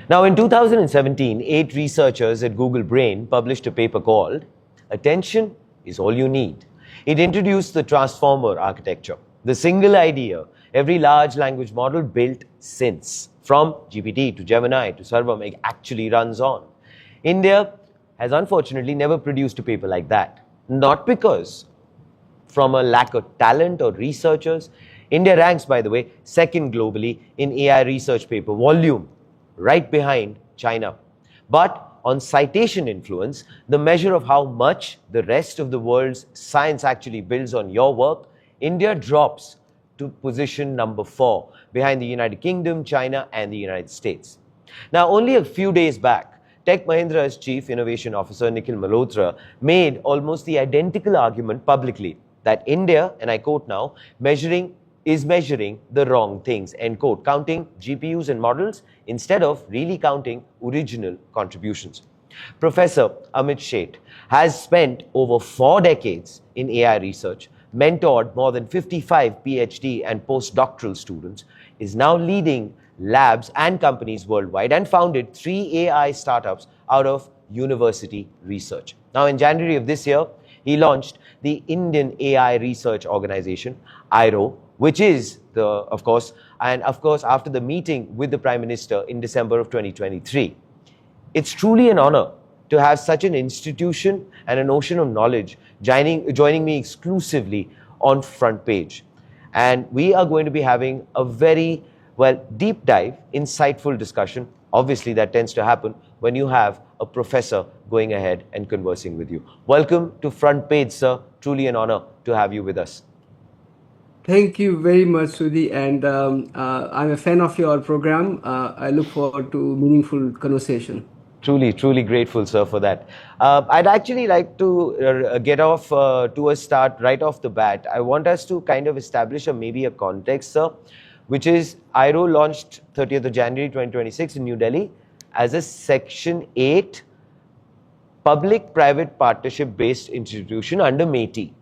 Now, in 2017, 8 researchers at Google Brain published a paper called Attention is All You Need. It introduced the transformer architecture, the single idea every large language model built since, from GPT to Gemini to Sarvam, actually runs on. India has unfortunately never produced a paper like that. Not because from a lack of talent or researchers. India ranks, by the way, second globally in AI research paper volume, right behind China. But on citation influence, the measure of how much the rest of the world's science actually builds on your work, India drops to position number 4, behind the United Kingdom, China, and the United States. Now, only a few days back, Tech Mahindra's Chief Innovation Officer, Nikhil Malhotra, made almost the identical argument publicly that India, and I quote now, is measuring the wrong things, end quote, counting GPUs and models instead of really counting original contributions. Professor Amit Sheth has spent over 4 decades in AI research, mentored more than 55 PhD and postdoctoral students, is now leading labs and companies worldwide, and founded 3 AI startups out of university research. Now, in January of this year, he launched the Indian AI Research Organization, IAIRO, which is of course, after the meeting with the Prime Minister in December of 2023. It's truly an honor to have such an institution and an ocean of knowledge joining me exclusively on Front Page. And we are going to be having a very, deep dive, insightful discussion. Obviously, that tends to happen when you have a professor going ahead and conversing with you. Welcome to Front Page, sir. Truly an honor to have you with us. Thank you very much, Sudhi, and I'm a fan of your program. I look forward to meaningful conversation. Truly, truly grateful, sir, for that. I'd actually like to get off to a start right off the bat. I want us to kind of establish maybe a context, sir, which is IAIRO launched 30th of January 2026 in New Delhi as a Section 8 public-private partnership-based institution under METI,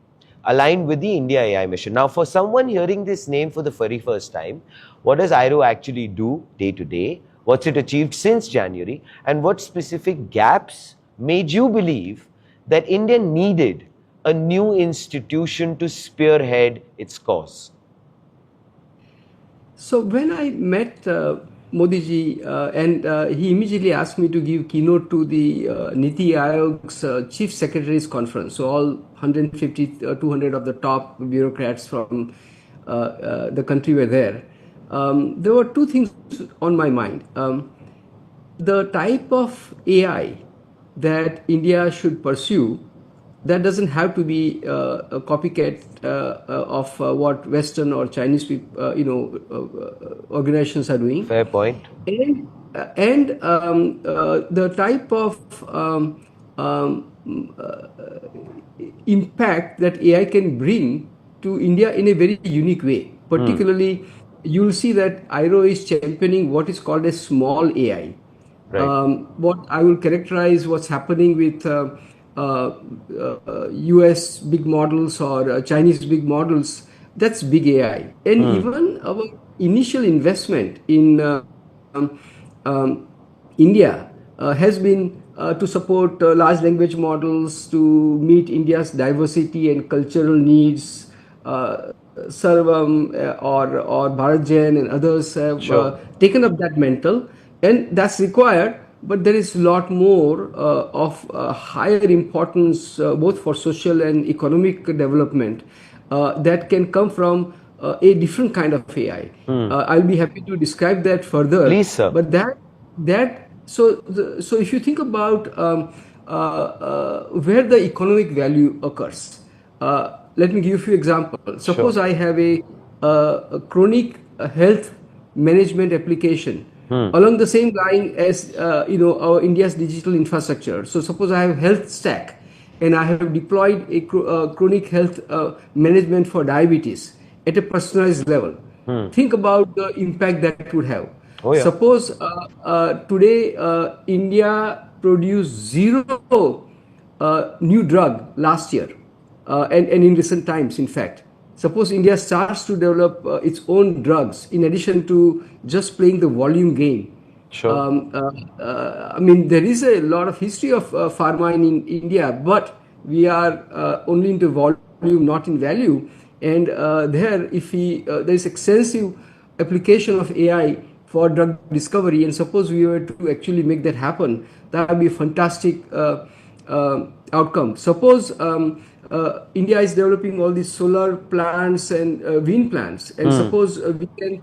aligned with the India AI mission. Now, for someone hearing this name for the very first time, what does IAIRO actually do day to day? What's it achieved since January? And what specific gaps made you believe that India needed a new institution to spearhead its cause? So when I met Modi ji, and he immediately asked me to give keynote to the Niti Aayog's Chief Secretaries Conference. So all 150, 200 of the top bureaucrats from the country were there. There were 2 things on my mind. The type of AI that India should pursue, that doesn't have to be a copycat of what Western or Chinese organizations are doing. Fair point. And the type of impact that AI can bring to India in a very unique way. Particularly, you'll see that IAIRO is championing what is called a small AI. Right. What I will characterize what's happening with US big models or Chinese big models, that's big AI. And even our initial investment in India has been to support large language models to meet India's diversity and cultural needs. Sarvam or Bharatjan and others have taken up that mantle, and that's required. But there is a lot more of higher importance, both for social and economic development, that can come from a different kind of AI. I'll be happy to describe that further. Please, sir. But so if you think about where the economic value occurs, let me give you a few examples. Suppose I have a chronic health management application along the same line as our India's digital infrastructure. So suppose I have health stack and I have deployed a chronic health management for diabetes at a personalized level. Think about the impact that would have. Oh, yeah. Suppose today India produced 0 new drug last year. And in recent times, in fact. Suppose India starts to develop its own drugs in addition to just playing the volume game. Sure. I mean, there is a lot of history of pharma in India, but we are only into volume, not in value. And there, if there is extensive application of AI for drug discovery, and suppose we were to actually make that happen, that would be a fantastic outcome. Suppose India is developing all these solar plants and wind plants, and suppose we can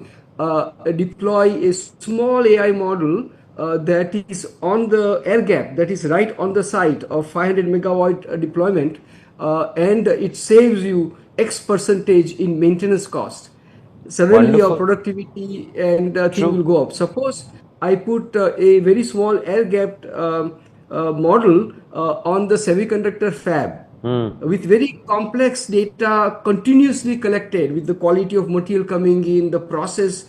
deploy a small AI model that is on the air gap, that is right on the site of 500 megawatt deployment, and it saves you X percentage in maintenance cost. Suddenly your Wonderful. productivity and thing will True. go up. Suppose I put a very small air gapped model on the semiconductor fab with very complex data continuously collected with the quality of material coming in, the process,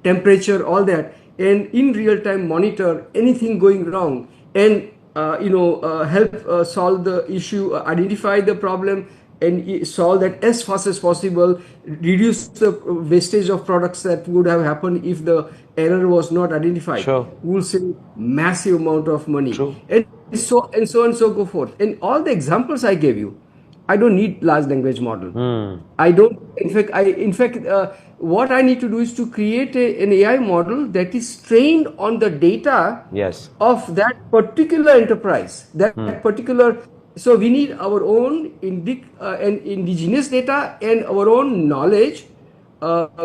temperature, all that, and in real time monitor anything going wrong, and help solve the issue, identify the problem, and solve that as fast as possible, reduce the wastage of products that would have happened if the error was not identified. Sure. We'll save massive amount of money, True. and so go forth. And all the examples I gave you, I don't need large language model. I don't. In fact, what I need to do is to create an AI model that is trained on the data Yes. of that particular enterprise, that particular. So we need our own and indigenous data and our own knowledge.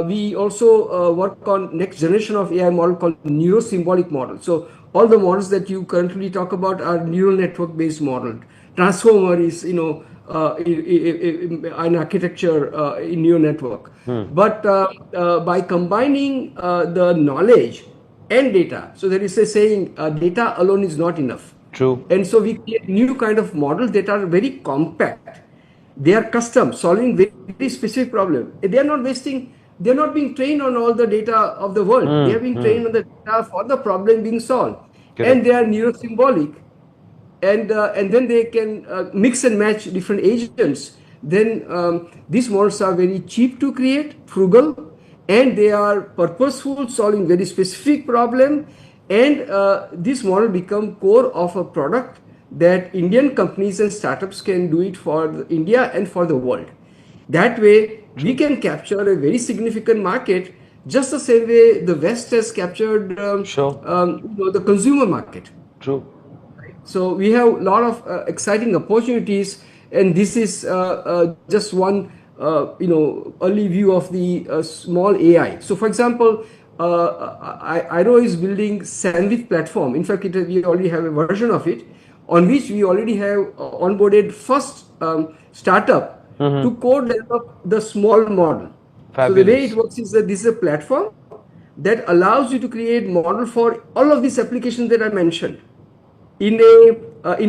We also work on next generation of AI model called neuro-symbolic model. So all the models that you currently talk about are neural network based model. Transformer is an architecture in neural network. But by combining the knowledge and data, so there is a saying, data alone is not enough. True. And so we create new kind of models that are very compact. They are custom, solving very specific problem. They are not wasting. They are not being trained on all the data of the world. They are being trained on the data for the problem being solved. Correct. And they are neuro-symbolic. And then they can mix and match different agents. Then these models are very cheap to create, frugal, and they are purposeful, solving very specific problem. And this model become core of a product that Indian companies and startups can do it for India and for the world. That way, we can capture a very significant market, just the same way the West has captured the consumer market. True. So we have a lot of exciting opportunities, and this is just one early view of the small AI. So, for example, IAIRO is building sandwich platform. In fact, we already have a version of it, on which we already have onboarded first startup to co-develop the small model. Fabulous. So the way it works is that this is a platform that allows you to create model for all of these applications that I mentioned in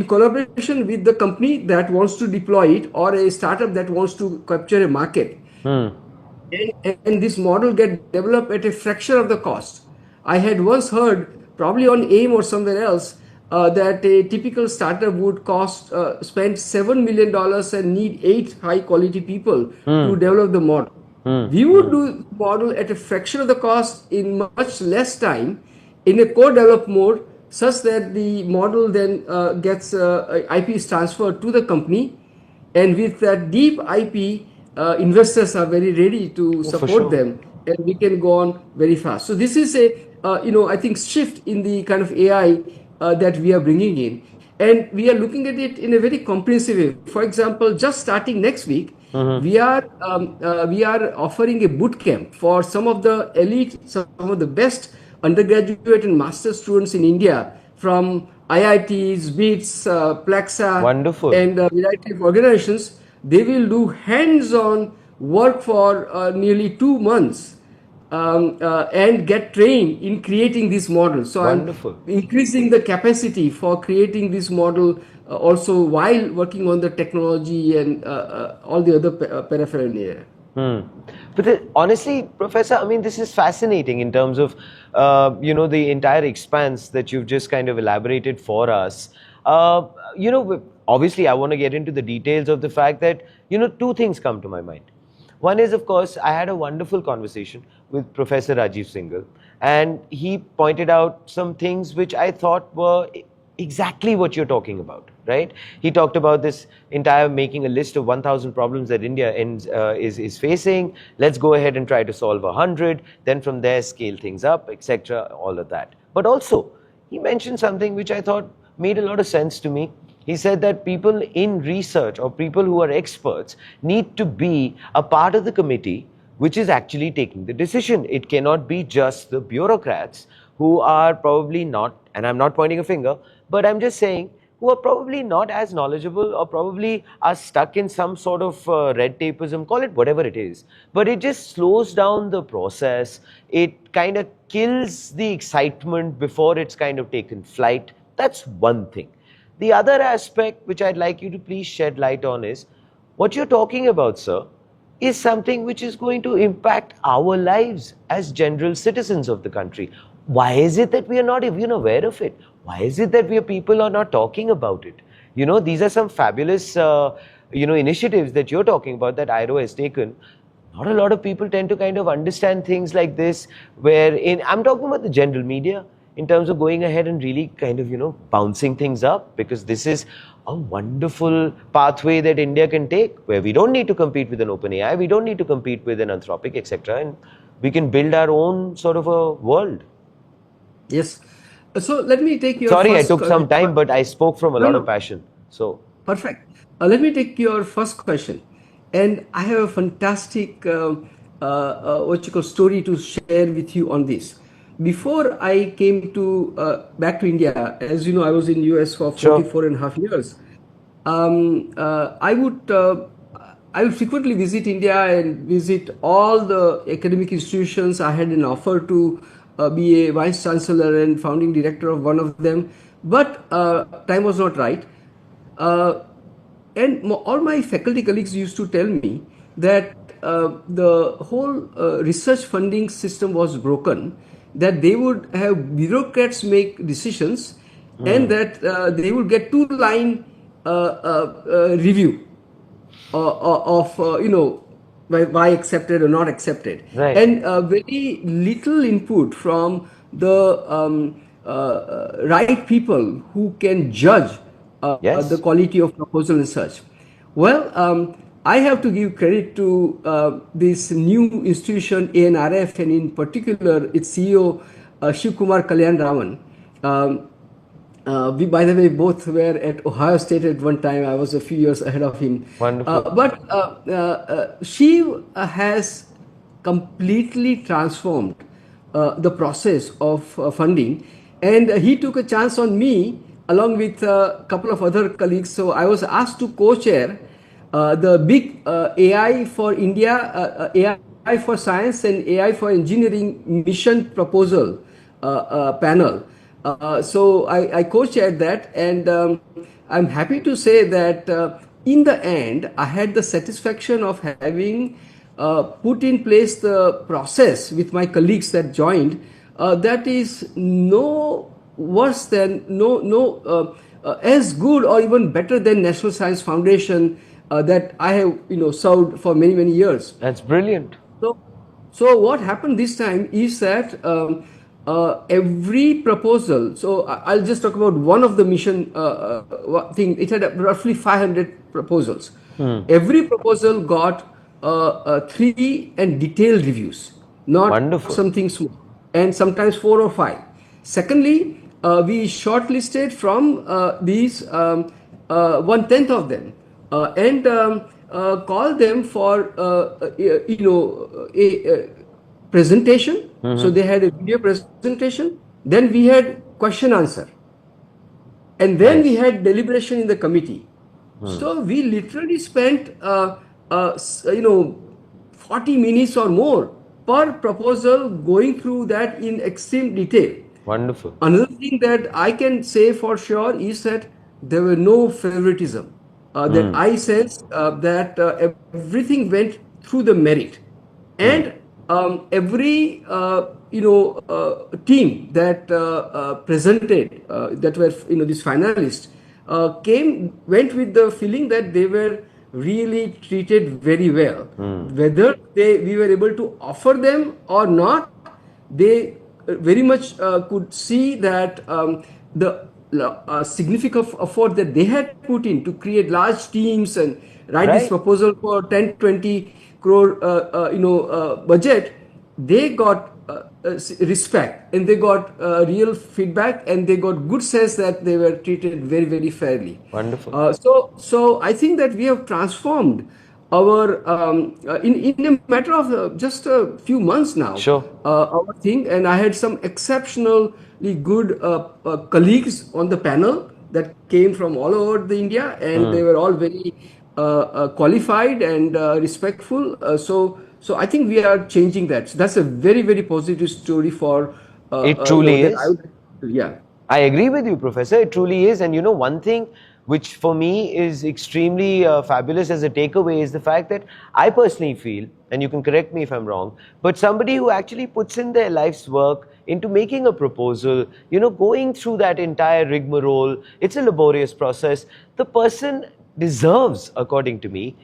collaboration with the company that wants to deploy it, or a startup that wants to capture a market. And this model get developed at a fraction of the cost. I had once heard, probably on AIM or somewhere else, that a typical startup would spend $7 million and need 8 high quality people to develop the model. We would do model at a fraction of the cost in much less time in a co-develop mode, such that the model then gets IP is transferred to the company, and with that deep IP, investors are very ready to support them, and we can go on very fast. So this is a I think shift in the kind of AI that we are bringing in, and we are looking at it in a very comprehensive way. For example, just starting next week, we are offering a boot camp for some of the elite, some of the best undergraduate and master students in India from IITs, BITS, Plaxa, Wonderful. and a variety of organizations. They will do hands-on work for nearly 2 months and get trained in creating this model. So Wonderful. I'm increasing the capacity for creating this model also while working on the technology and all the other paraphernalia. But honestly, Professor, I mean, this is fascinating in terms of, the entire expanse that you've just kind of elaborated for us. Obviously, I want to get into the details of the fact that, 2 things come to my mind. One is, of course, I had a wonderful conversation with Professor Rajiv Singhal, and he pointed out some things which I thought were exactly what you're talking about, right? He talked about this entire making a list of 1,000 problems that India is facing. Let's go ahead and try to solve 100. Then from there, scale things up, etc. All of that. But also, he mentioned something which I thought made a lot of sense to me. He said that people in research or people who are experts need to be a part of the committee which is actually taking the decision. It cannot be just the bureaucrats who are probably not, and I'm not pointing a finger, but I'm just saying, who are probably not as knowledgeable or probably are stuck in some sort of red tapeism, call it whatever it is. But it just slows down the process. It kind of kills the excitement before it's kind of taken flight. That's one thing. The other aspect which I'd like you to please shed light on is, what you're talking about, sir, is something which is going to impact our lives as general citizens of the country. Why is it that we are not even aware of it? Why is it that people are not talking about it? You know, these are some fabulous, initiatives that you're talking about that IAIRO has taken. Not a lot of people tend to kind of understand things like this, I'm talking about the general media, in terms of going ahead and really kind of, bouncing things up, because this is a wonderful pathway that India can take, where we don't need to compete with an OpenAI, we don't need to compete with an Anthropic, etc. And we can build our own sort of a world. Yes. So let me take your Sorry, I took some time, but I spoke from a lot of passion. So perfect. Let me take your first question. And I have a fantastic story to share with you on this. Before I came to back to India, as you know, I was in US for 44 and a half years. I would frequently visit India and visit all the academic institutions. I had an offer to be a vice chancellor and founding director of one of them, but time was not right. And all my faculty colleagues used to tell me that the whole research funding system was broken, that they would have bureaucrats make decisions, and that they would get 2-line review of why accepted or not accepted, right. And very little input from the right people who can judge the quality of proposal and such. Well, I have to give credit to this new institution, ANRF, and in particular its CEO, Shiv Kumar Kalyan Raman. We, by the way, both were at Ohio State at one time. I was a few years ahead of him. Wonderful. But Shiv has completely transformed the process of funding, and he took a chance on me along with a couple of other colleagues. So I was asked to co-chair the big AI for India, AI for Science and AI for Engineering mission proposal panel. So I co-chaired that, and I'm happy to say that in the end, I had the satisfaction of having put in place the process with my colleagues that joined. That is no worse than, as good or even better than National Science Foundation that I have served for many, many years. That's brilliant. So what happened this time is that every proposal, so I'll just talk about one of the mission thing. It had roughly 500 proposals. Every proposal got 3 and detailed reviews, not Wonderful. something small, and sometimes 4 or 5. Secondly, we shortlisted from these 1/10 of them and called them for a presentation. So they had a video presentation, then we had question answer, and then we had deliberation in the committee. So we literally spent 40 minutes or more per proposal going through that in extreme detail. Wonderful. Another thing that I can say for sure is that there were no favoritism. That I sense that everything went through the merit, and every team that presented, that were these finalists, went with the feeling that they were really treated very well. Whether we were able to offer them or not, they very much could see that the significant effort that they had put in to create large teams and write this Right. proposal for 10, 20 crore, budget, they got respect, and they got real feedback, and they got good sense that they were treated very, very fairly. Wonderful. So I think that we have transformed our in a matter of just a few months now. Sure. Our thing, and I had some exceptionally good colleagues on the panel that came from all over the India, and they were all very qualified and respectful. So I think we are changing that. So that's a very, very positive story for It truly that is. yeah. I agree with you, Professor. It truly is. And one thing which for me is extremely fabulous as a takeaway is the fact that I personally feel, and you can correct me if I'm wrong, but somebody who actually puts in their life's work into making a proposal, going through that entire rigmarole, it's a laborious process. The person deserves, according to me,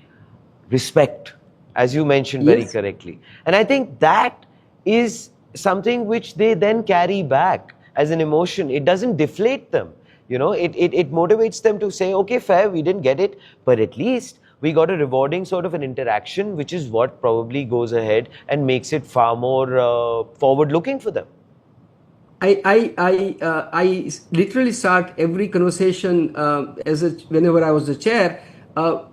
respect, as you mentioned very Yes. correctly. And I think that is something which they then carry back as an emotion. It doesn't deflate them. It motivates them to say, okay, fair, we didn't get it, but at least we got a rewarding sort of an interaction, which is what probably goes ahead and makes it far more forward-looking for them. I literally start every conversation whenever I was the chair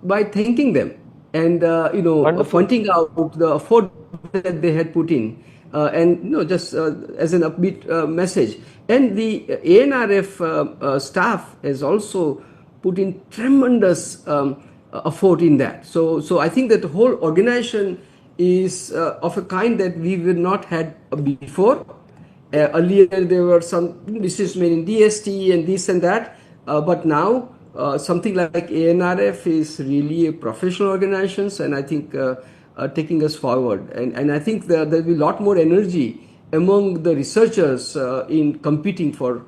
by thanking them and Wonderful. pointing out the effort that they had put in, and just as an upbeat message. And the ANRF staff has also put in tremendous effort in that. So I think that the whole organization is of a kind that we will not had before. Earlier there were some decisions made in DST and this and that, but now something like ANRF is really a professional organization, and I think taking us forward. And I think there will be a lot more energy among the researchers in competing for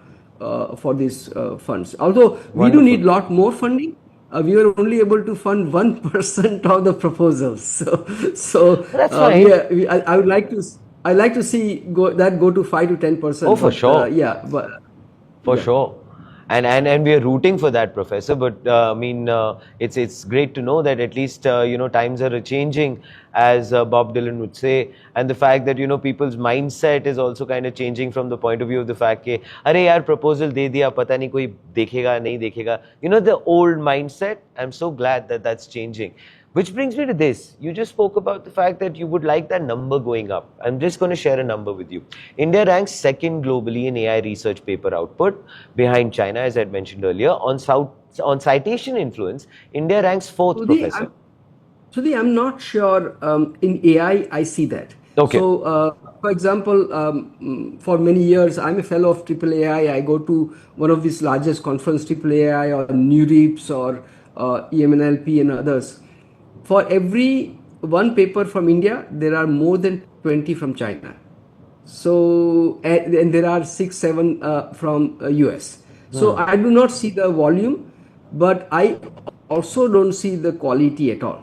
these funds. Although we do Wonderful. need a lot more funding. We were only able to fund 1% of the proposals. So That's fine. I would like to. I like to see that go to 5 to 10%. Oh, for sure. Yeah, but For yeah. sure. And we are rooting for that, Professor. But it's great to know that at least times are changing, as Bob Dylan would say, and the fact that people's mindset is also kind of changing from the point of view of the fact that, "Arey yaar, proposal de diya, pata nahi koi dekhega, nahi dekhega." The old mindset. I'm so glad that that's changing. Which brings me to this. You just spoke about the fact that you would like that number going up. I'm just going to share a number with you. India ranks second globally in AI research paper output, behind China, as I had mentioned earlier. On citation influence, India ranks fourth, Professor. Sudhi, I'm not sure in AI I see that. Okay. So, for example, for many years, I'm a fellow of AAAI. I go to one of these largest conference, AAAI or NeurIPS or EMNLP and others. For every one paper from India, there are more than 20 from China. So, and there are 6, 7 from US. So I do not see the volume, but I also don't see the quality at all.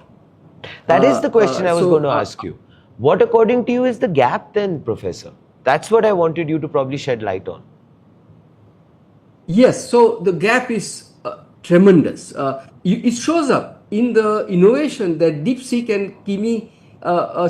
That is the question I was going to ask you. What, according to you, is the gap then, Professor? That's what I wanted you to probably shed light on. Yes, so the gap is tremendous. It shows up in the innovation that DeepSeek and Kimi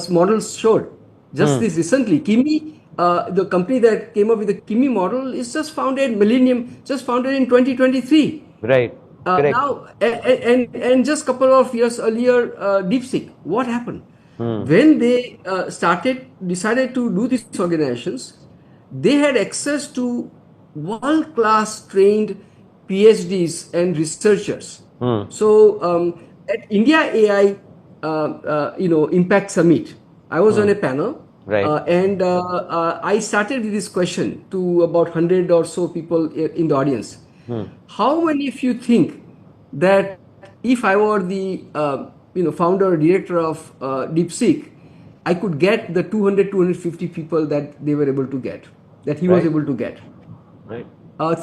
models showed. Just this recently, Kimi, the company that came up with the Kimi model, is just founded, Millennium, just founded in 2023. Right. Correct. Now, and just a couple of years earlier, DeepSeek, what happened? When they decided to do these organizations, they had access to world-class trained PhDs and researchers. So at India AI, Impact Summit, I was on a panel, Right. and I started with this question to about 100 or so people in the audience. How many of you think that if I were the founder or director of DeepSeek, I could get the 200, 250 people that they were able to get, that he was Right. able to get? Right.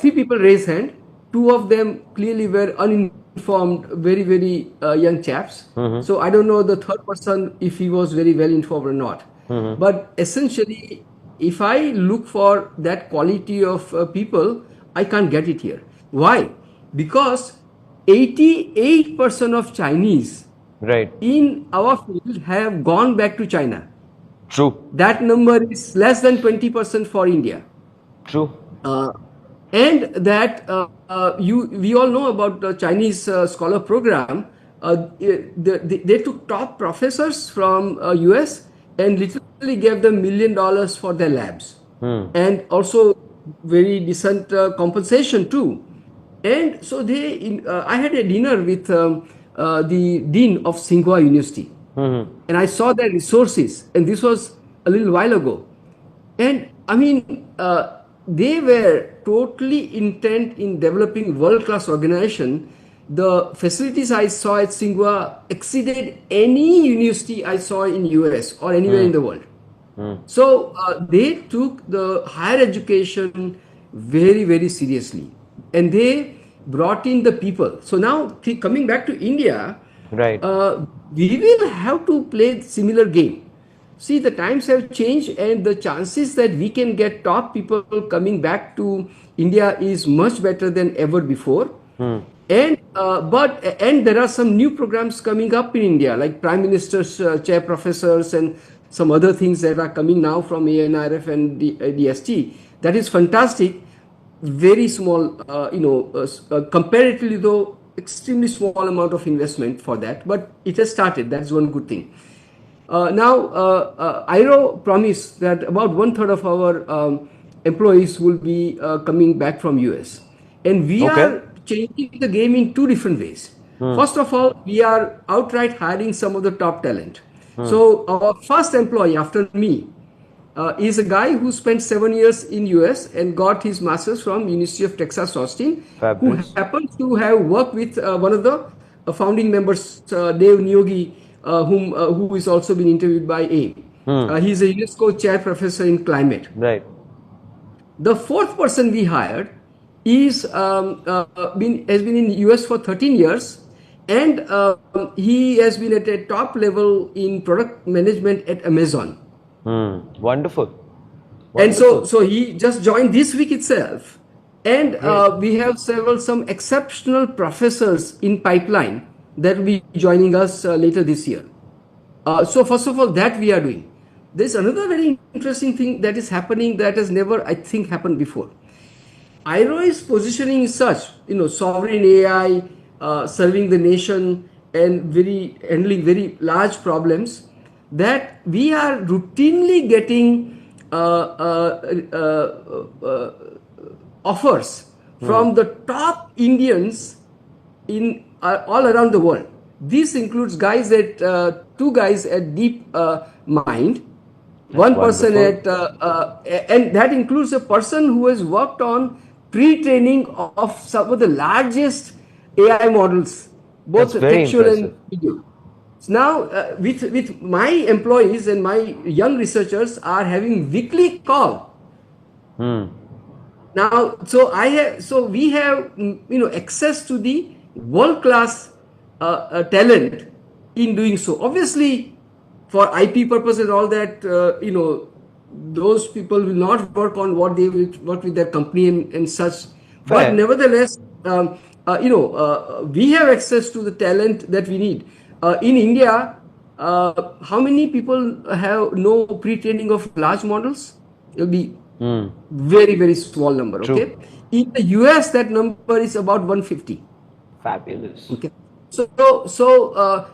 3 people raised hand. 2 of them clearly were uninformed, very, very young chaps. So I don't know the third person if he was very well informed or not. But essentially, if I look for that quality of people, I can't get it here. Why? Because 88% of Chinese Right. in our field have gone back to China. True. That number is less than 20% for India. True. Uh, and that we all know about the Chinese scholar program. They took top professors from US and literally gave them $1 million for their labs, and also very decent compensation too. And so I had a dinner with the dean of Tsinghua University, and I saw their resources, and this was a little while ago. And I mean, they were totally intent in developing world-class organization. The facilities I saw at Tsinghua exceeded any university I saw in US or anywhere in the world. So they took the higher education very, very seriously, and they brought in the people. So now coming back to India, Right. we will have to play similar game. See, the times have changed, and the chances that we can get top people coming back to India is much better than ever before. And there are some new programs coming up in India, like Prime Minister's chair professors and some other things that are coming now from ANRF and DST. That is fantastic. Very small, comparatively though, extremely small amount of investment for that, but it has started. That's one good thing. Now, IAIRO promised that about 1/3 of our employees will be coming back from US, and we are changing the game in two different ways. First of all, we are outright hiring some of the top talent. So our first employee after me is a guy who spent 7 years in US and got his master's from University of Texas Austin, Fabulous. who happens to have worked with one of the founding members, Dave Nyogi, who is also been interviewed by AIM. He's a UNESCO chair professor in climate. Right. The fourth person we hired has been in US for 13 years, and he has been at a top level in product management at Amazon. Wonderful. And so he just joined this week itself, and we have some exceptional professors in pipeline that will be joining us later this year. So first of all, that we are doing. There's another very interesting thing that is happening that has never, I think, happened before. IAIRO is positioning such, sovereign AI, serving the nation, and handling very large problems, that we are routinely getting offers from the top Indians in all around the world. This includes two guys at Deep Mind, one person at, and that includes a person who has worked on pre-training of some of the largest AI models, both textual and video. So now, with my employees and my young researchers are having weekly call. Now, so we have access to the world-class talent in doing so. Obviously, for IP purpose and all that, those people will not work on what they will work with their company and such. But nevertheless, we have access to the talent that we need. In India, how many people know pre-training of large models? It will be very, very small number. True. Okay. In the US, that number is about 150. Fabulous. Okay. So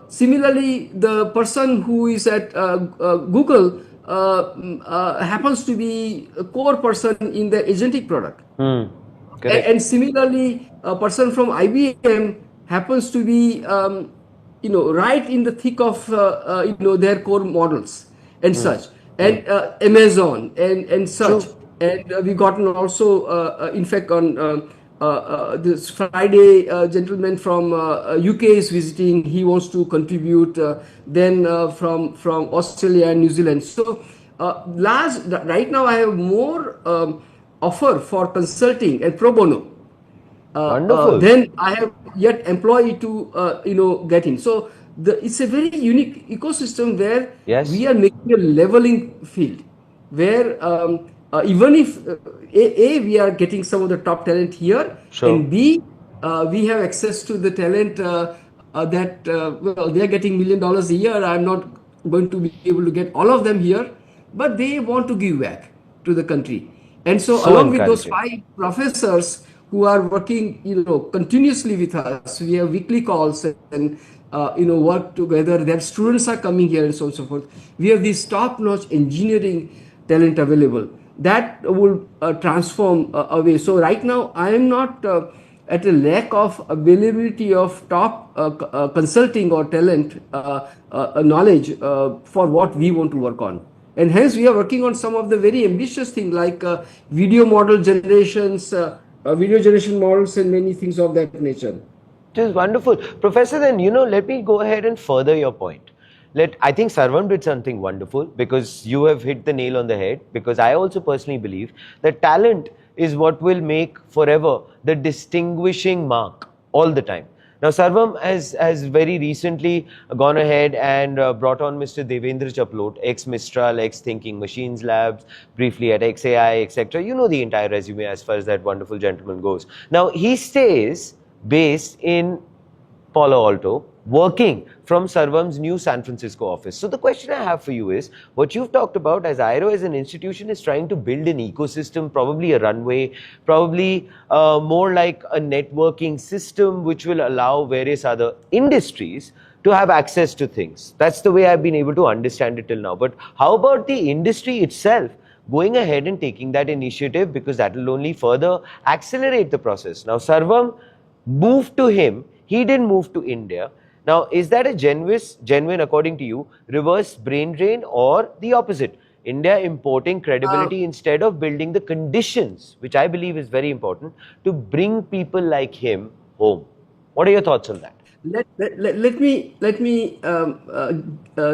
similarly, the person who is at Google happens to be a core person in the agentic product. And similarly, a person from IBM happens to be right in the thick of their core models and such, and Amazon and such. True. And we gotten also, in fact, on this Friday, a gentleman from UK is visiting. He wants to contribute. Then from Australia and New Zealand. So right now, I have more offer for consulting and pro bono. Wonderful. Then I have yet employee to get in. So it's a very unique ecosystem where we are making a leveling field. where even if we are getting some of the top talent here, Sure. and B, we have access to the talent that well, they are getting $1 million a year. I'm not going to be able to get all of them here, but they want to give back to the country. And so, So along with those encouraging. 5 professors who are working, continuously with us, we have weekly calls and work together. Their students are coming here and so on and so forth. We have this top-notch engineering talent available that will transform away. So right now, I am not at a lack of availability of top consulting or talent knowledge for what we want to work on. And hence, we are working on some of the very ambitious things like video model generations, video generation models, and many things of that nature. It is wonderful. Professor, then, let me go ahead and further your point. I think Sarvam did something wonderful because you have hit the nail on the head, because I also personally believe that talent is what will make forever the distinguishing mark all the time. Now, Sarvam has very recently gone ahead and brought on Mr. Devendra Chaplot, ex-Mistral, ex-Thinking Machines Labs, briefly at XAI, etc. You know the entire resume as far as that wonderful gentleman goes. Now, he stays based in Palo Alto, working from Sarvam's new San Francisco office. So the question I have for you is, what you've talked about as IAIRO as an institution is trying to build an ecosystem, probably a runway, probably more like a networking system which will allow various other industries to have access to things. That's the way I've been able to understand it till now. But how about the industry itself going ahead and taking that initiative, because that will only further accelerate the process? Now, Sarvam moved to him, he didn't move to India. Now, is that a genuine, according to you, reverse brain drain, or the opposite? India importing credibility instead of building the conditions, which I believe is very important, to bring people like him home. What are your thoughts on that? Let me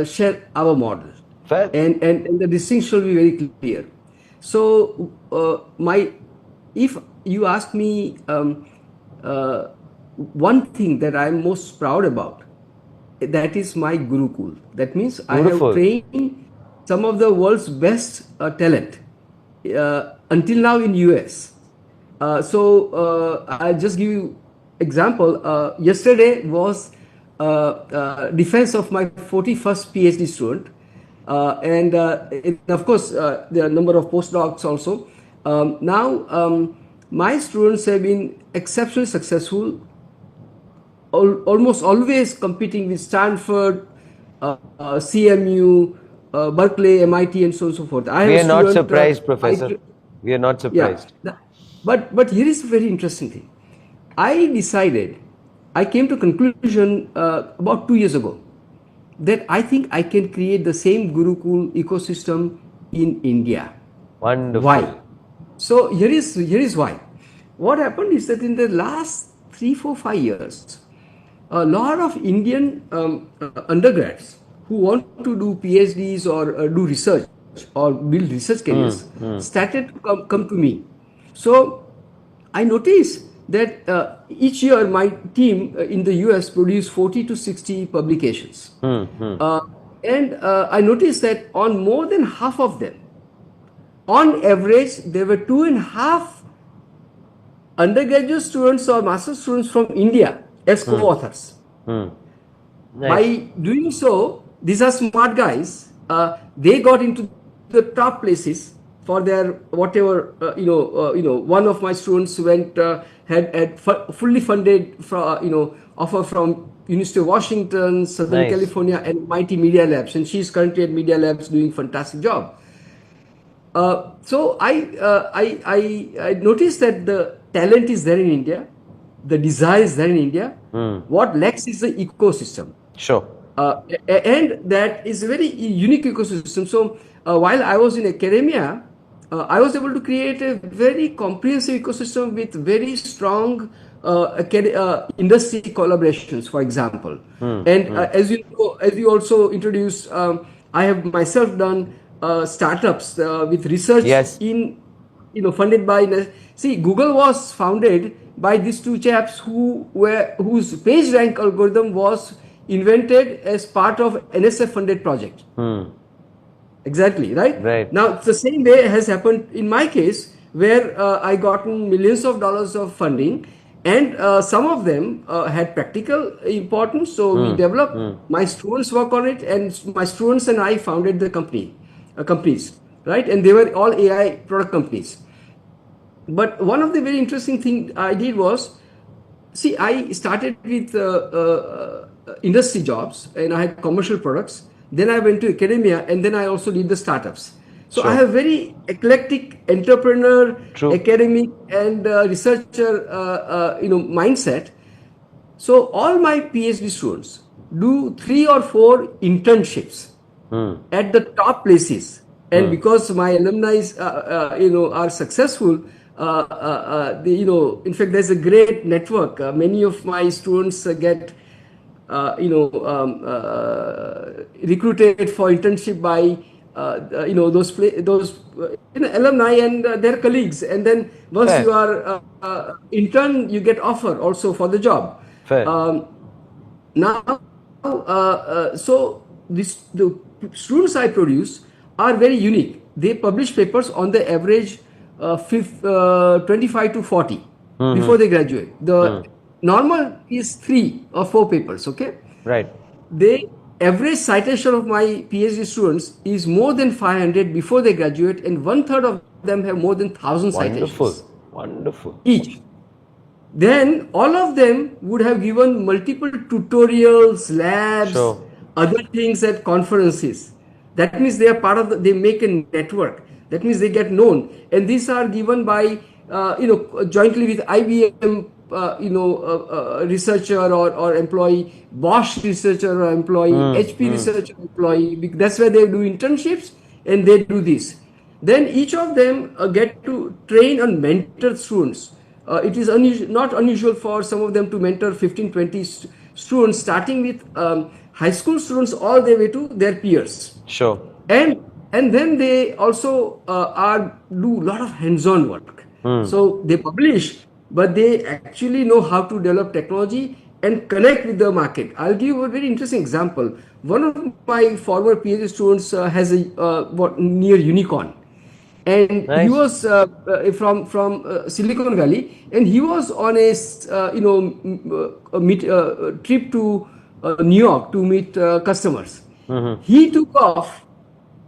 share our model. Fair. And the distinction shall be very clear. So, if you ask me one thing that I'm most proud about, that is my Gurukul. That means I have trained some of the world's best talent until now in US. I'll just give you example. Yesterday was defense of my 41st PhD student. And of course, there are a number of postdocs also. My students have been exceptionally successful, almost always competing with Stanford, CMU, Berkeley, MIT, and so on and so forth. We are not surprised, Professor. We are not surprised. Yeah. But here is a very interesting thing. I came to conclusion about 2 years ago that I think I can create the same Gurukul ecosystem in India. Wonderful. Why? So here is why. What happened is that in the last 3, 4, 5 years, a lot of Indian undergrads who want to do PhDs or do research or build research careers started to come to me. So I noticed that each year my team in the US produce 40 to 60 publications. And I noticed that on more than half of them, on average, there were 2.5 undergraduate students or master students from India as co-authors. Nice. By doing so, these are smart guys. They got into the top places for their whatever. One of my students went had fully funded offer from University of Washington, Southern California, and MIT Media Labs, and she's currently at Media Labs doing fantastic job. So I noticed that the talent is there in India, the desire is there in India. What lacks is the ecosystem. Sure. And that is a very unique ecosystem. So while I was in academia, I was able to create a very comprehensive ecosystem with very strong industry collaborations, for example. As you also introduced, I have myself done startups with research funded by. See, Google was founded by these two chaps whose page rank algorithm was invented as part of NSF funded project. Exactly, right? Right. Now, the same way has happened in my case, where I gotten millions of dollars of funding, and some of them had practical importance. So we developed. My students work on it, and my students and I founded the companies, right? And they were all AI product companies. But one of the very interesting thing I did was, see, I started with industry jobs, and I had commercial products. Then I went to academia, and then I also did the startups. So I Sure. have very eclectic entrepreneur, True. academic, and researcher, mindset. So all my PhD students do 3 or 4 internships at the top places, and because my alumni, are successful, in fact, there's a great network. Many of my students get, recruited for internship by, those alumni and their colleagues, and then once Fair. you are intern, you get offer also for the job. Fair. Now, so the students I produce are very unique. They publish papers on the average 25 to 40 before they graduate. The normal is 3 or 4 papers. Okay, Right. the average citation of my PhD students is more than 500 before they graduate, and 1/3 of them have more than 1,000 Wonderful. citations Wonderful. each. Then all of them would have given multiple tutorials, labs, Sure. other things at conferences. That means they are part of they make a network. That means they get known. And these are given by, jointly with IBM, researcher or employee, Bosch researcher or employee, HP researcher employee. That's where they do internships, and they do this. Then each of them get to train and mentor students. It is not unusual for some of them to mentor 15, 20 students, starting with high school students all the way to their peers. Sure. And then they also do a lot of hands-on work. So they publish, but they actually know how to develop technology and connect with the market. I'll give you a very interesting example. One of my former PhD students has a near unicorn. And Nice. he was from Silicon Valley, and he was on a trip to New York to meet customers. He took off.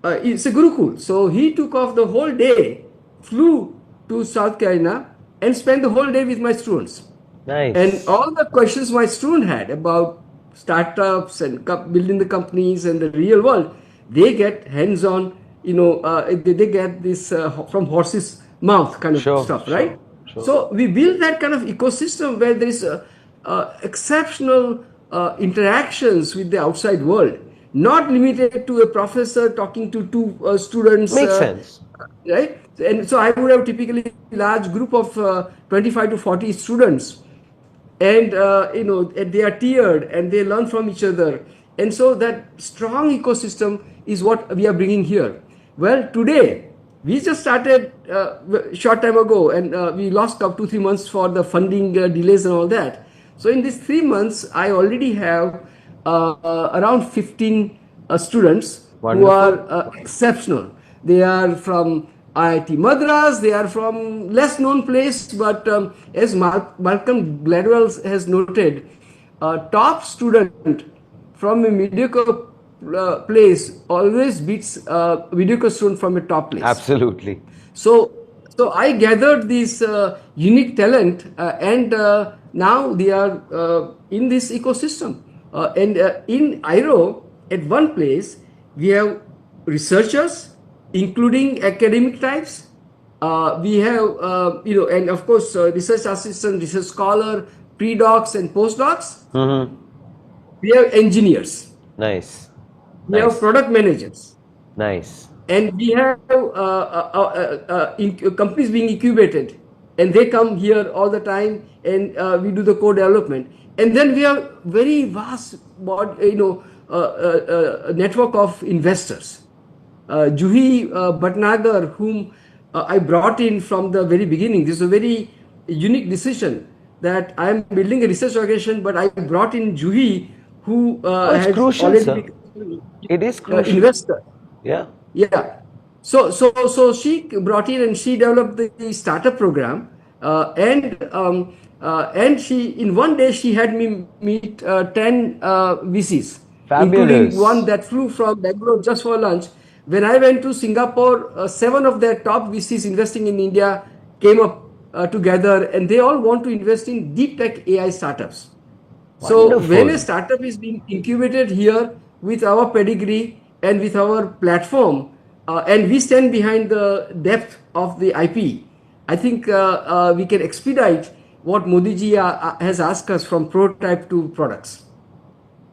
It's a Gurukul, so he took off the whole day, flew to South Carolina, and spent the whole day with my students. Nice. And all the questions my student had about startups and building the companies and the real world, they get hands-on. They get this from horse's mouth kind of stuff, right? Sure. So we build that kind of ecosystem where there is exceptional interactions with the outside world, not limited to a professor talking to 2 students. Makes sense. Right? And so I would have typically a large group of 25 to 40 students, and they are tiered and they learn from each other. And so that strong ecosystem is what we are bringing here. Well, today, we just started short time ago, and we lost 2-3 months for the funding delays and all that. So in these 3 months, I already have around 15 students. Wonderful. Who are exceptional. They are from IIT Madras, they are from less known place, but as Malcolm Gladwell has noted, a top student from a mediocre place always beats a mediocre student from a top place. Absolutely. So I gathered this unique talent, and now they are in this ecosystem. And in IAIRO, at one place, we have researchers, including academic types. We have, and of course, research assistant, research scholar, pre-docs and postdocs. We have engineers. Nice. We have product managers. Nice. And we have companies being incubated, and they come here all the time, and we do the co-development. And then we have very vast, network of investors. Juhi Bhatnagar, whom I brought in from the very beginning. This is a very unique decision that I am building a research organization, but I brought in Juhi, who has crucial, already sir. become It is crucial. investor. Yeah. Yeah. So she brought in and she developed the startup program, and she in one day she had me meet 10 VCs, including one Fabulous. that flew from Bangalore just for lunch. When I went to Singapore, seven of their top VCs investing in India came up together, and they all want to invest in deep tech AI startups. So when a Wonderful. startup is being incubated here with our pedigree and with our platform, and we stand behind the depth of the IP, I think we can expedite what Modi ji has asked us from prototype to products.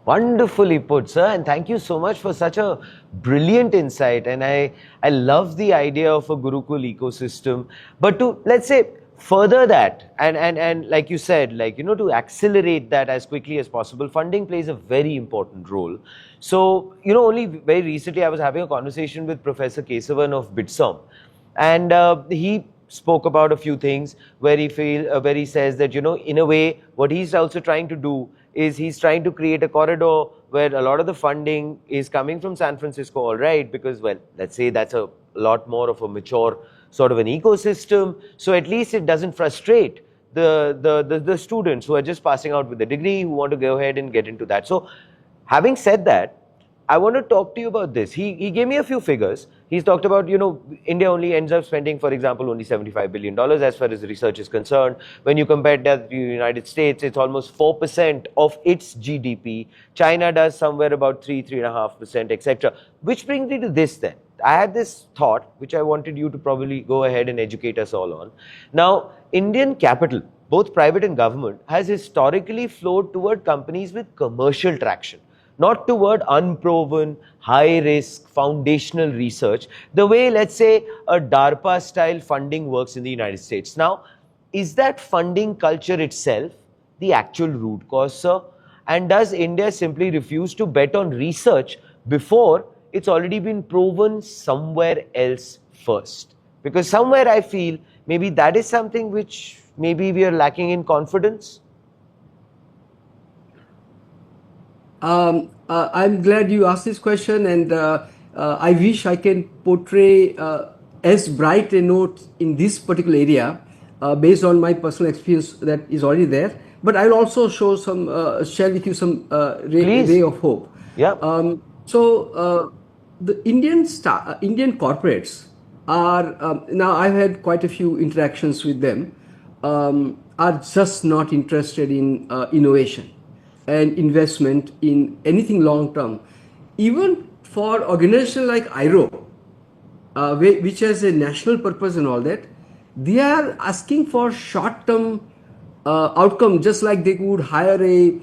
Wonderfully put, sir, and thank you so much for such a brilliant insight. And I love the idea of a Gurukul ecosystem. But to, let's say, further that, and like you said, like, you know, to accelerate that as quickly as possible, funding plays a very important role. So, you know, only very recently I was having a conversation with Professor Kesavan of Bitsom, and he spoke about a few things where where he says that, you know, in a way, what he's also trying to do is he's trying to create a corridor where a lot of the funding is coming from San Francisco, all right, because, well, let's say that's a lot more of a mature sort of an ecosystem. So at least it doesn't frustrate the students who are just passing out with a degree, who want to go ahead and get into that. So having said that, I want to talk to you about this. He gave me a few figures. He's talked about, you know, India only ends up spending, for example, only $75 billion as far as research is concerned. When you compare that to the United States, it's almost 4% of its GDP. China does somewhere about 3.5%, etc. Which brings me to this then. I had this thought, which I wanted you to probably go ahead and educate us all on. Now, Indian capital, both private and government, has historically flowed toward companies with commercial traction, not toward unproven, high-risk, foundational research, the way, let's say, a DARPA-style funding works in the United States. Now, is that funding culture itself the actual root cause, sir? And does India simply refuse to bet on research before it's already been proven somewhere else first? Because somewhere I feel maybe that is something which maybe we are lacking in confidence. I'm glad you asked this question, and I wish I can portray as bright a note in this particular area based on my personal experience that is already there. But I'll also show some, share with you some ray of hope. Yeah. The Indian corporates are now. I've had quite a few interactions with them. Are just not interested in innovation and investment in anything long term. Even for organization like IAIRO, which has a national purpose and all that, they are asking for short term outcome, just like they would hire a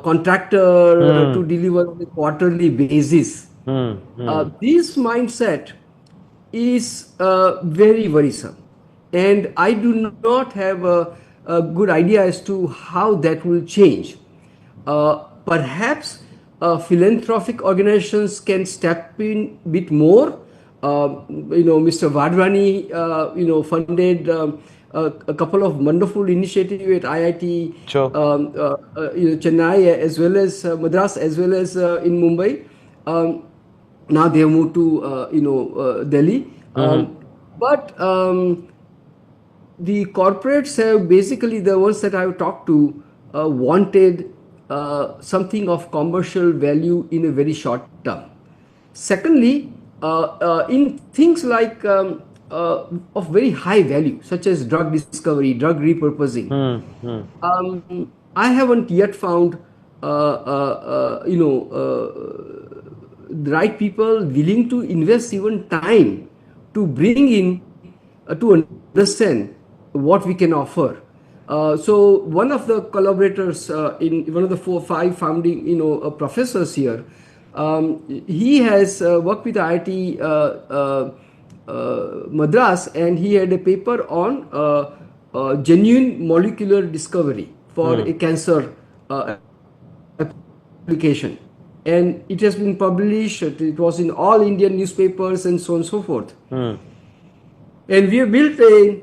contractor to deliver on a quarterly basis. This mindset is very worrisome, and I do not have a good idea as to how that will change. Perhaps philanthropic organizations can step in a bit more. Mr. Vadvani, funded a couple of wonderful initiatives at IIT, Sure. Chennai, as well as Madras, as well as in Mumbai. Now they have moved to Delhi. But the corporates have basically, the ones that I've talked to, wanted something of commercial value in a very short term. Secondly, in things like of very high value, such as drug discovery, drug repurposing, I haven't yet found the right people willing to invest even time to bring in to understand what we can offer. So one of the collaborators in one of the 4 or 5 founding professors here, he has worked with IIT Madras, and he had a paper on genuine molecular discovery for a cancer application, and it has been published. It was in all Indian newspapers and so on and so forth. And we have built a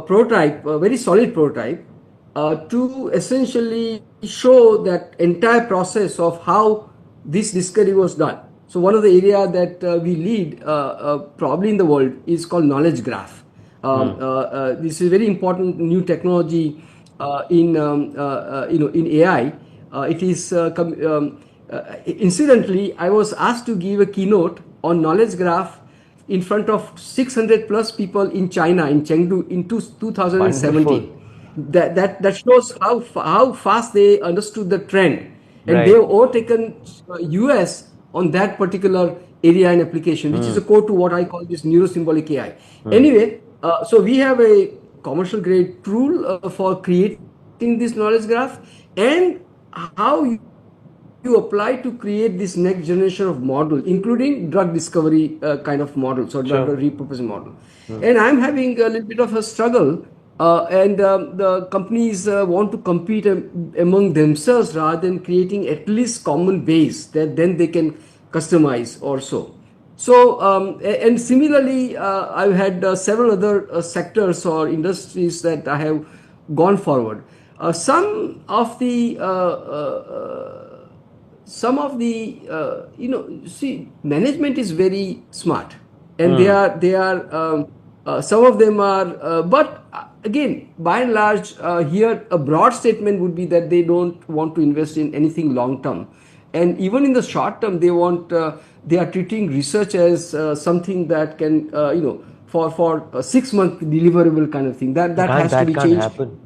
prototype, a very solid prototype, to essentially show that entire process of how this discovery was done. So one of the area that we lead probably in the world is called knowledge graph. This is a very important new technology in in AI. It is incidentally, I was asked to give a keynote on knowledge graph in front of 600 plus people in China, in Chengdu, in 2017. Wonderful. That shows how fast they understood the trend, and they Right. have overtaken US on that particular area and application, which is a core to what I call this neuro-symbolic AI. Anyway, so we have a commercial grade tool for creating this knowledge graph, and how you apply to create this next generation of model, including drug discovery kind of models or drug repurposing model. And I'm having a little bit of a struggle, and the companies want to compete among themselves rather than creating at least common base that then they can customize or so. So, and similarly, I've had several other sectors or industries that I have gone forward. Some of the see, management is very smart, and they are some of them are but again, by and large, here a broad statement would be that they don't want to invest in anything long term, and even in the short term they want they are treating research as something that can for a 6-month deliverable kind of thing, that has to be can't changed. happen.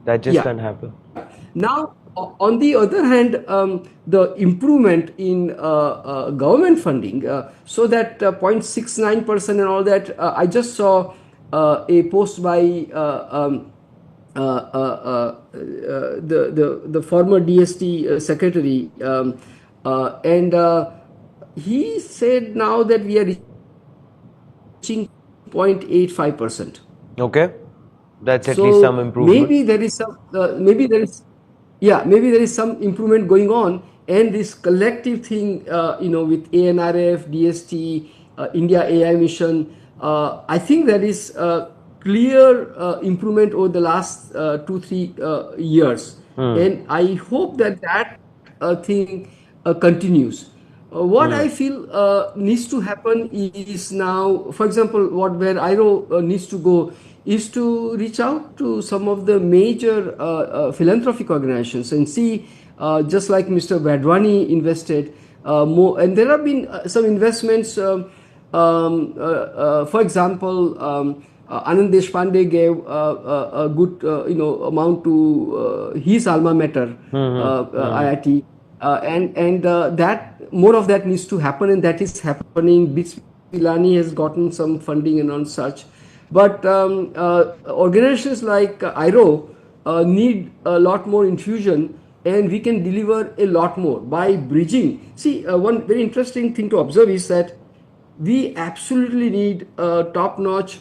That just can't happen. Now, on the other hand, the improvement in government funding, so that 0.69% and all that, I just saw a post by the former DST secretary, and he said now that we are reaching 0.85%. Okay, that's at least some improvement. Maybe there is some, maybe there is some improvement going on, and this collective thing, with ANRF, DST, India AI mission, I think there is a clear improvement over the last 2-3 years, and I hope that thing continues. What I feel needs to happen is now, for example, where IAIRO needs to go is to reach out to some of the major philanthropic organizations and see, just like Mr. Vadwani invested more, and there have been some investments. For example, Anand Deshpande gave a good amount to his alma mater, IIT, and that more of that needs to happen, and that is happening. BITS Pilani has gotten some funding and on such. But organizations like IAIRO need a lot more infusion, and we can deliver a lot more by bridging. See, one very interesting thing to observe is that we absolutely need top-notch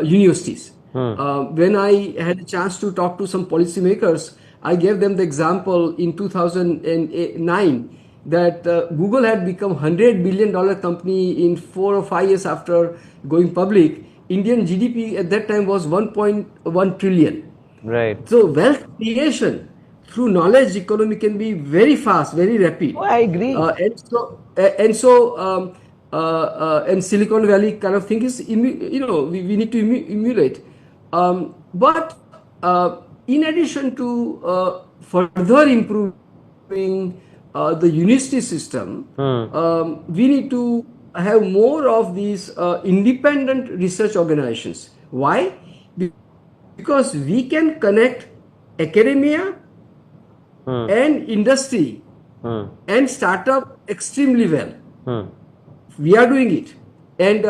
universities. When I had a chance to talk to some policymakers, I gave them the example in 2009 that Google had become $100 billion company in 4 or 5 years after going public. Indian GDP at that time was 1.1 trillion. Right. So wealth creation through knowledge economy can be very fast, very rapid. Oh, I agree. And Silicon Valley kind of thing is, we need to emulate. But in addition to further improving the university system, we need to have more of these independent research organizations. Why? Because we can connect academia and industry and startup extremely well. We are doing it, and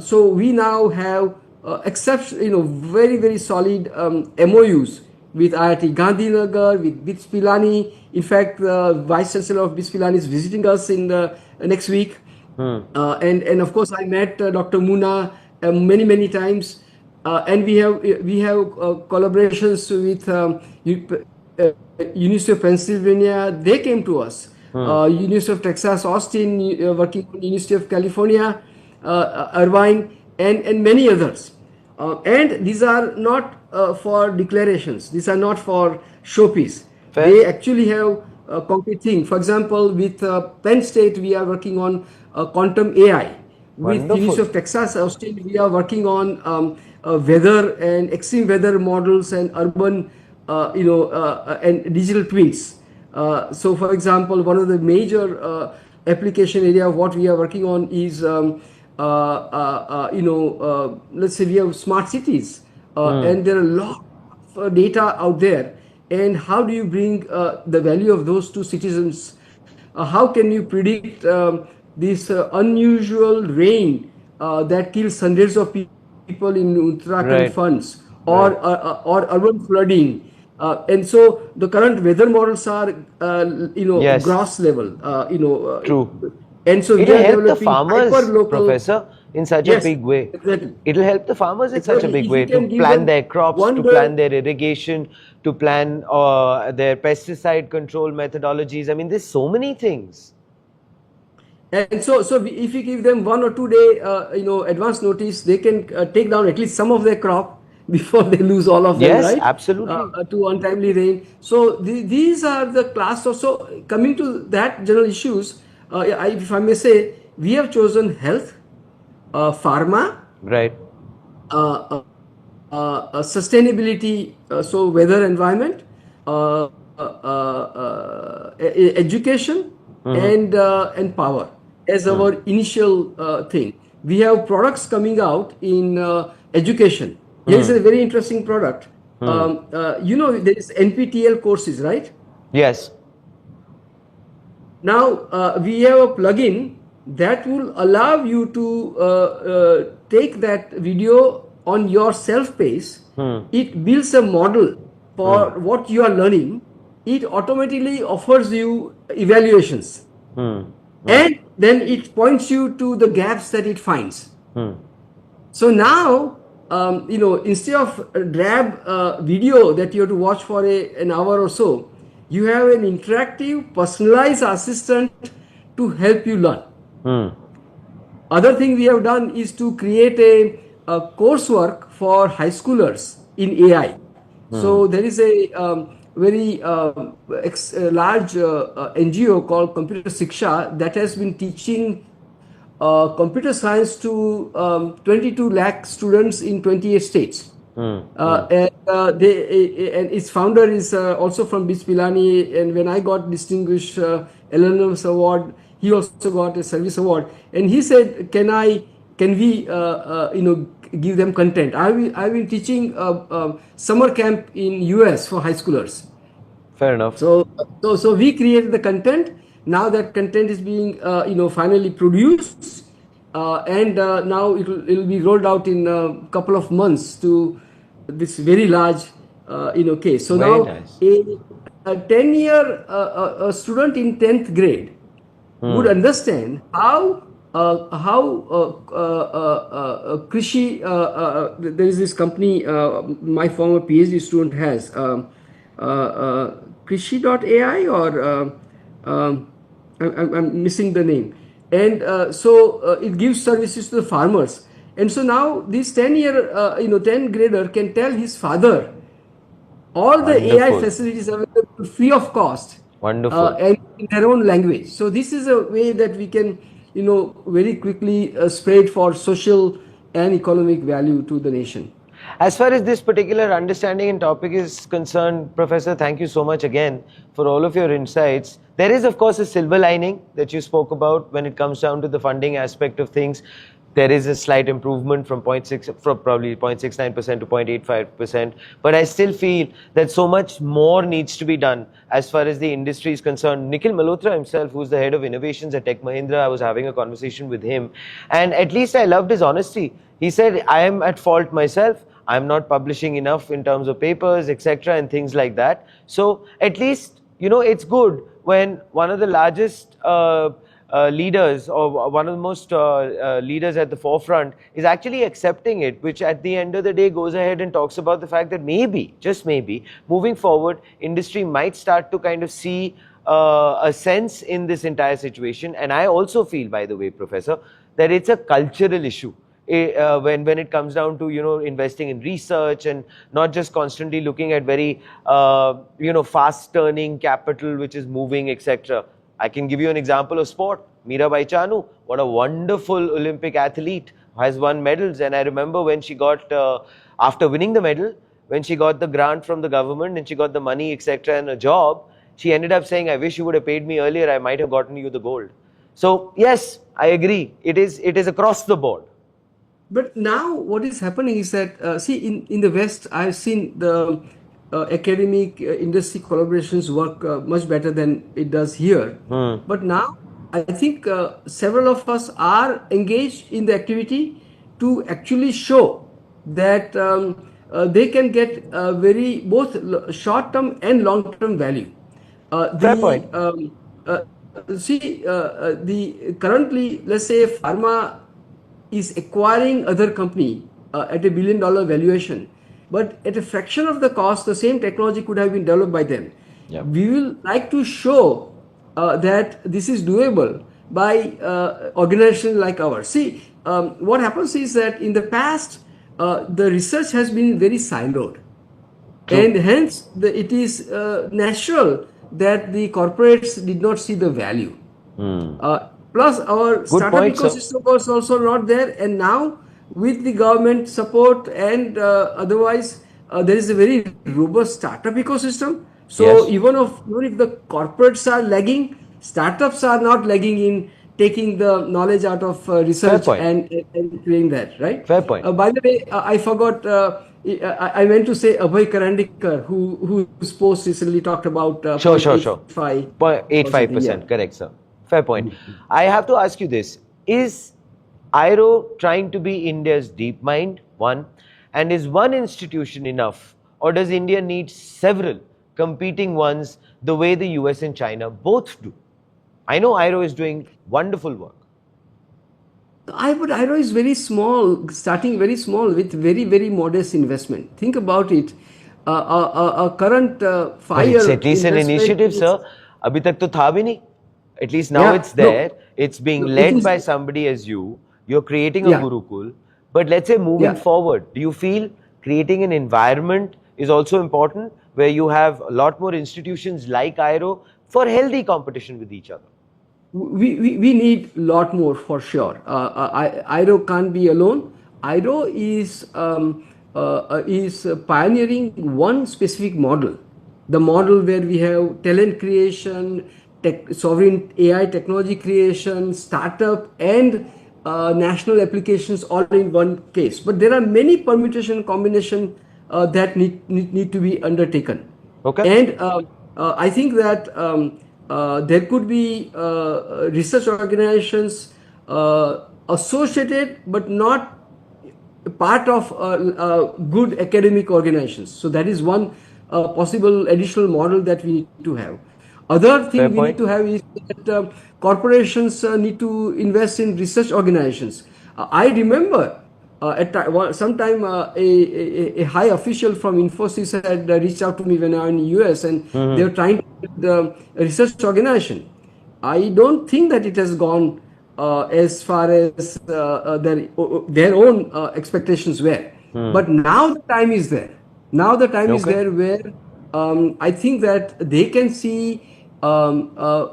so we now have very, very solid MOUs with IIT Gandhinagar, with BITS Pilani. In fact, the Vice Chancellor of BITS Pilani is visiting us in the next week. And of course, I met Dr. Muna many times, and we have collaborations with University of Pennsylvania. They came to us. University of Texas Austin, working on University of California, Irvine, and many others. And these are not for declarations. These are not for showpiece. They actually have concrete thing. For example, with Penn State, we are working on quantum AI. With University Wonderful. of Texas, Austin, we are working on weather and extreme weather models and urban, and digital twins. So, for example, one of the major application area of what we are working on is, let's say we have smart cities, and there are a lot of data out there. And how do you bring the value of those to citizens? How can you predict this unusual rain that kills hundreds of people in Uttarakhand Right. funds, Right. or urban flooding? And so the current weather models are, Yes. gross level, True. and so we It'll are help the developing hyper farmers, local. Professor, in such a Yes, big way. exactly. It'll help the farmers in such a Exactly. big If you way to can give plan them their crops, to plan their irrigation, to plan their pesticide control methodologies. I mean, there's so many things. And so, if you give them 1 or 2 day, advance notice, they can take down at least some of their crop before they lose all of them, Yes, right? absolutely. To untimely rain. So these are the class of. So coming to that general issues, if I may say, we have chosen health, pharma, Right. sustainability, so weather, environment, education, and power as our initial thing. We have products coming out in education. Here is a very interesting product. There is NPTEL courses, right? Yes. Now we have a plugin that will allow you to take that video on your self-pace. It builds a model for what you are learning. It automatically offers you evaluations, and then it points you to the gaps that it finds. So now, instead of a drab video that you have to watch for an hour or so, you have an interactive, personalized assistant to help you learn. Other thing we have done is to create a coursework for high schoolers in AI. So there is a very large NGO called Computer Shiksha that has been teaching computer science to 22 lakh students in 28 states. And its founder is also from BIS Pilani. And when I got distinguished Alumnus Award, he also got a service award. And he said, "Can we give them content?" I've been teaching summer camp in US for high schoolers. Fair enough. So we created the content. Now that content is being finally produced, and now it'll be rolled out in a couple of months to this very large case. So Very now nice. a 10-year a student in 10th grade would understand how Krishi, there is this company my former PhD student has, Krishi.ai, or I'm missing the name. And it gives services to the farmers. And so now this 10 grader can tell his father all the AI Wonderful. facilities available free of cost. Wonderful. And in their own language. So this is a way that we can, very quickly spread for social and economic value to the nation. As far as this particular understanding and topic is concerned, Professor, thank you so much again for all of your insights. There is, of course, a silver lining that you spoke about when it comes down to the funding aspect of things. There is a slight improvement from probably 0.69% to 0.85%. But I still feel that so much more needs to be done as far as the industry is concerned. Nikhil Malhotra himself, who's the head of innovations at Tech Mahindra, I was having a conversation with him. And at least I loved his honesty. He said, I am at fault myself. I'm not publishing enough in terms of papers, etc. and things like that. So at least, it's good when one of the largest leaders, or one of the most leaders at the forefront, is actually accepting it, which at the end of the day goes ahead and talks about the fact that maybe, just maybe, moving forward, industry might start to kind of see a sense in this entire situation. And I also feel, by the way, Professor, that it's a cultural issue. when it comes down to investing in research and not just constantly looking at very fast turning capital which is moving, etc. I can give you an example of sport. Mirabai Chanu, what a wonderful Olympic athlete, has won medals. And I remember when she got after winning the medal, when she got the grant from the government and she got the money, etc., and a job, she ended up saying, I wish you would have paid me earlier, I might have gotten you the gold. So yes, I agree, it is across the board. But now what is happening is that, see, in the West, I've seen the academic industry collaborations work much better than it does here. But now I think several of us are engaged in the activity to actually show that they can get very both short-term and long-term value. Fair point. The currently, let's say, pharma is acquiring other company at $1 billion valuation, but at a fraction of the cost, the same technology could have been developed by them. Yep. We will like to show that this is doable by organizations like ours. See, what happens is that in the past, the research has been very siloed. True. And hence it is natural that the corporates did not see the value. Plus our startup ecosystem was also not there, and now with the government support and otherwise there is a very robust startup ecosystem. So yes, even if the corporates are lagging, startups are not lagging in taking the knowledge out of research and doing that, right? Fair point. By the way, I forgot, I meant to say Abhay Karandikar, whose post recently talked about 0.85%, yeah. Correct, sir. Fair point. I have to ask you this. Is IAIRO trying to be India's deep mind, one? And is one institution enough? Or does India need several competing ones the way the US and China both do? I know IAIRO is doing wonderful work. But IAIRO is very small, starting very small with very, very modest investment. Think about it. A current 5-year it's at least an initiative, sir. Abhi tak to tha bhi nahi. At least now it's there. No, it's being led by somebody as you. You're creating a Gurukul. But let's say moving forward, do you feel creating an environment is also important where you have a lot more institutions like IAIRO for healthy competition with each other? We need a lot more for sure. IAIRO can't be alone. IAIRO is pioneering one specific model. The model where we have talent creation, sovereign AI technology creation, startup and national applications all in one case. But there are many permutation combination that need to be undertaken. Okay. And I think that there could be research organizations associated but not part of good academic organizations. So that is one possible additional model that we need to have. Other thing we need to have is that corporations need to invest in research organizations. I remember at some time a high official from Infosys had reached out to me when I was in the US, and they were trying to get the research organization. I don't think that it has gone as far as their own expectations were. But now the time is there. Now the time is there where I think that they can see high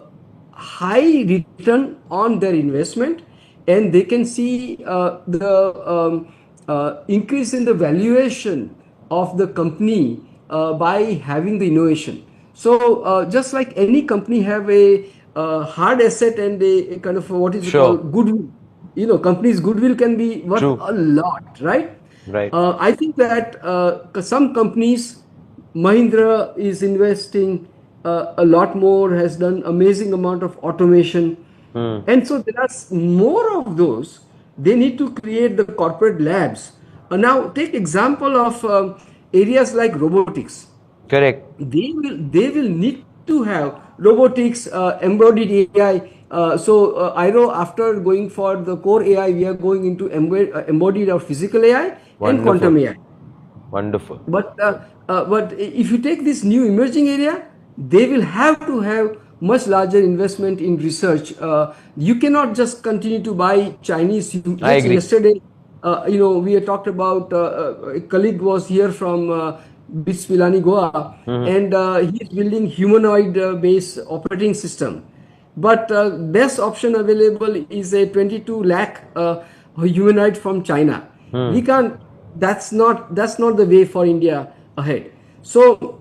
return on their investment, and they can see the increase in the valuation of the company by having the innovation. So just like any company have a hard asset and a kind of what is called goodwill. Companies' goodwill can be worth a lot, right? Right. I think that some companies, Mahindra is investing a lot more, has done amazing amount of automation. And so there are more of those. They need to create the corporate labs. Now take example of areas like robotics. Correct. They will need to have robotics, embodied AI. So IAIRO, after going for the core AI, we are going into embodied or physical AI and quantum AI. Wonderful. But if you take this new emerging area, they will have to have much larger investment in research. You cannot just continue to buy Chinese. I agree. Yesterday, we had talked about a colleague was here from Bispilani, Goa, and he's building humanoid-based operating system. But best option available is a 22 lakh humanoid from China. We can't. That's not the way for India ahead. So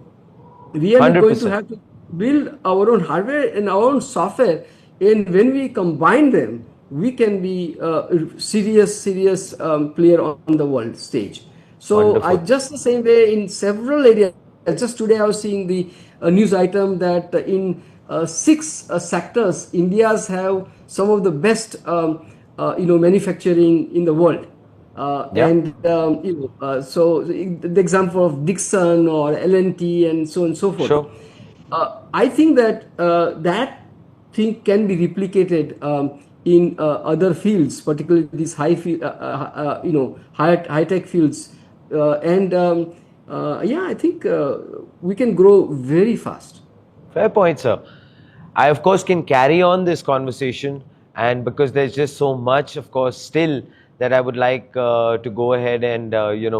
we are going to 100%. have to build our own hardware and our own software, and when we combine them, we can be a serious player on the world stage. So I Wonderful. just the same way in several areas. Just today I was seeing the news item that in six sectors, India's have some of the best manufacturing in the world. Yeah. And so the example of Dixon or L&T and so on and so forth. Sure. I think that that thing can be replicated in other fields, particularly these high tech fields, I think we can grow very fast. Fair point, sir. I, of course, can carry on this conversation, and because there's just so much, of course, still that I would like to go ahead and,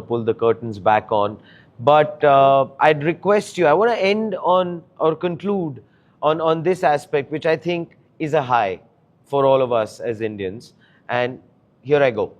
pull the curtains back on. But I'd request you, I want to end on or conclude on this aspect, which I think is a high for all of us as Indians. And here I go.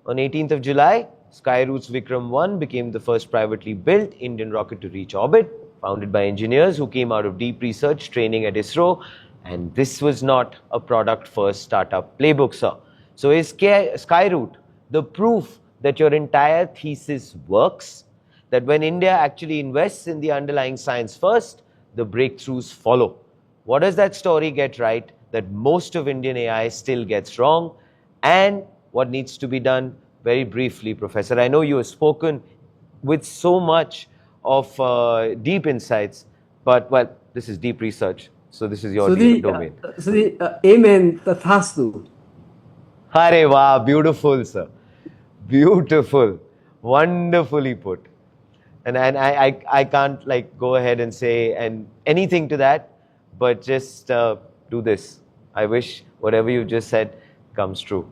On 18th of July, Skyroot's Vikram 1 became the first privately built Indian rocket to reach orbit, founded by engineers who came out of deep research training at ISRO. And this was not a product-first startup playbook, sir. So is Skyroot the proof that your entire thesis works? That when India actually invests in the underlying science first, the breakthroughs follow. What does that story get right that most of Indian AI still gets wrong? And what needs to be done? Very briefly, Professor. I know you have spoken with so much of deep insights, but well, this is deep research. So this is your domain. Amen, tathastu. Hare Wah, beautiful, sir. Beautiful. Wonderfully put. And I can't like go ahead and say and anything to that, but just do this. I wish whatever you just said comes true.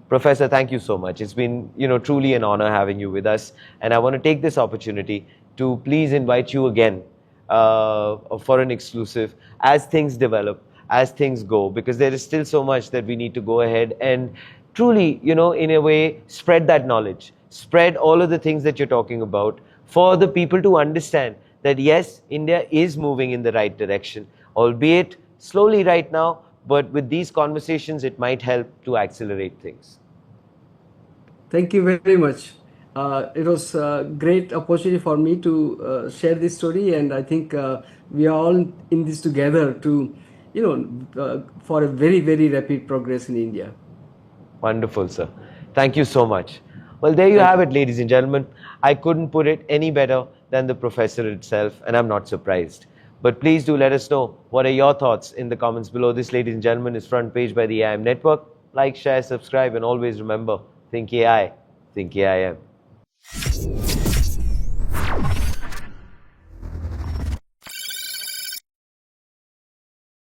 Professor, thank you so much. It's been, truly an honor having you with us. And I want to take this opportunity to please invite you again for an exclusive as things develop, as things go, because there is still so much that we need to go ahead and truly, in a way, spread that knowledge, spread all of the things that you're talking about for the people to understand that yes, India is moving in the right direction, albeit slowly right now, but with these conversations, it might help to accelerate things. Thank you very much. It was a great opportunity for me to share this story, and I think we are all in this together to, for a very, very rapid progress in India. Wonderful, sir. Thank you so much. Well, there you have it, ladies and gentlemen. I couldn't put it any better than the professor itself, and I'm not surprised. But please do let us know what are your thoughts in the comments below. This, ladies and gentlemen, is Front Page by the AIM Network. Like, share, subscribe, and always remember, think AI, think AIM.